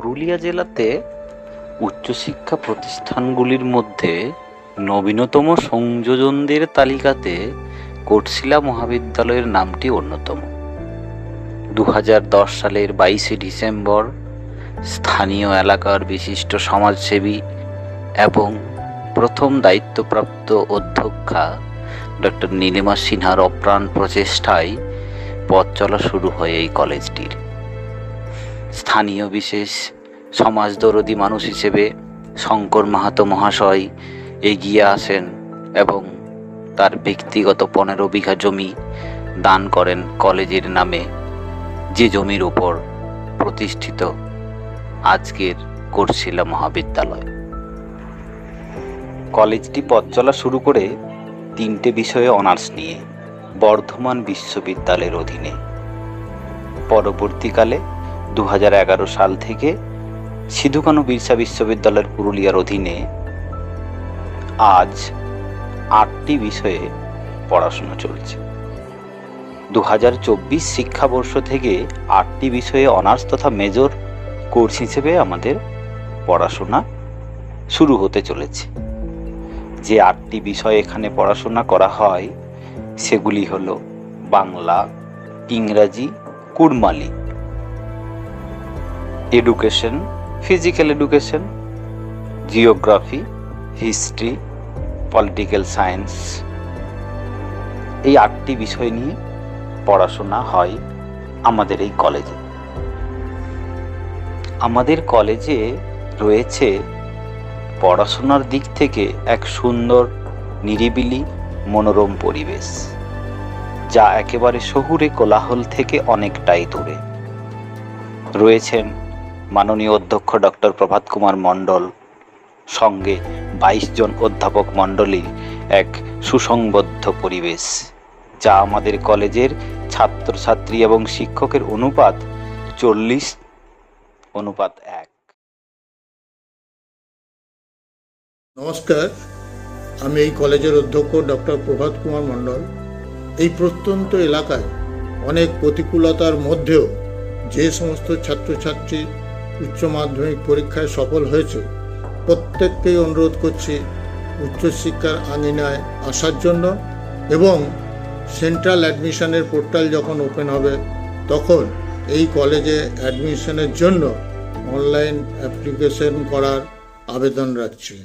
পুরুলিয়া জেলাতে উচ্চশিক্ষা প্রতিষ্ঠানগুলির মধ্যে নবীনতম সংযোজনদের তালিকাতে কোটশিলা মহাবিদ্যালয়ের নামটি অন্যতম। 2010 সালের 22শে ডিসেম্বর স্থানীয় এলাকার বিশিষ্ট সমাজসেবী এবং প্রথম দায়িত্বপ্রাপ্ত অধ্যক্ষা ডক্টর নীলিমা সিনহার অপ্রাণ প্রচেষ্টায় পথ চলা শুরু হয় এই কলেজটির। স্থানীয় বিশেষ সমাজদরদী মানুষ হিসেবে শঙ্কর মাহাতো মহাশয় এগিয়ে আসেন এবং তার ব্যক্তিগত 15 বিঘা জমি দান করেন কলেজের নামে, যে জমির উপর প্রতিষ্ঠিত আজকের কোটশিলা মহাবিদ্যালয়। কলেজটি পথ চলা শুরু করে 3টে বিষয়ে অনার্স নিয়ে বর্ধমান বিশ্ববিদ্যালয়ের অধীনে। পরবর্তীকালে 2011 সাল থেকে সিধু কানু বিরসা বিশ্ববিদ্যালয়ের পুরুলিয়ার অধীনে আজ 8টি বিষয়ে পড়াশোনা চলছে। 2024 শিক্ষাবর্ষ থেকে 8টি বিষয়ে অনার্স তথা মেজর কোর্স হিসেবে আমাদের পড়াশোনা শুরু হতে চলেছে। যে 8টি বিষয় এখানে পড়াশোনা করা হয় সেগুলি হলো বাংলা, ইংরাজি, Kurmali, education, physical education, geography, history, political science. এই 8টি বিষয় নিয়ে পড়াশোনা হয় আমাদের এই কলেজে। আমাদের কলেজে রয়েছে পড়াশোনার দিক থেকে এক সুন্দর নিরিবিলি মনোরম পরিবেশ, যা একেবারে শহুরে কোলাহল থেকে অনেকটাই দূরে। রয়েছেন মাননীয় অধ্যক্ষ ডক্টর প্রভাত কুমার মণ্ডল, সঙ্গে 22 জন অধ্যাপক মণ্ডলীর এক সুসংবদ্ধ পরিবেশ, যা আমাদের কলেজের ছাত্রছাত্রী এবং শিক্ষকের অনুপাত 40:1। নমস্কার, আমি এই কলেজের অধ্যক্ষ ডক্টর প্রভাত কুমার মণ্ডল। এই প্রত্যন্ত এলাকায় অনেক প্রতিকূলতার মধ্যেও যে সমস্ত ছাত্রছাত্রী উচ্চ মাধ্যমিক পরীক্ষায় সফল হয়েছে, প্রত্যেককেই অনুরোধ করছি উচ্চশিক্ষার আঙিনায় আসার জন্য, এবং সেন্ট্রাল অ্যাডমিশনের পোর্টাল যখন ওপেন হবে তখন এই কলেজে অ্যাডমিশনের জন্য অনলাইন অ্যাপ্লিকেশন করার আবেদন রাখছি।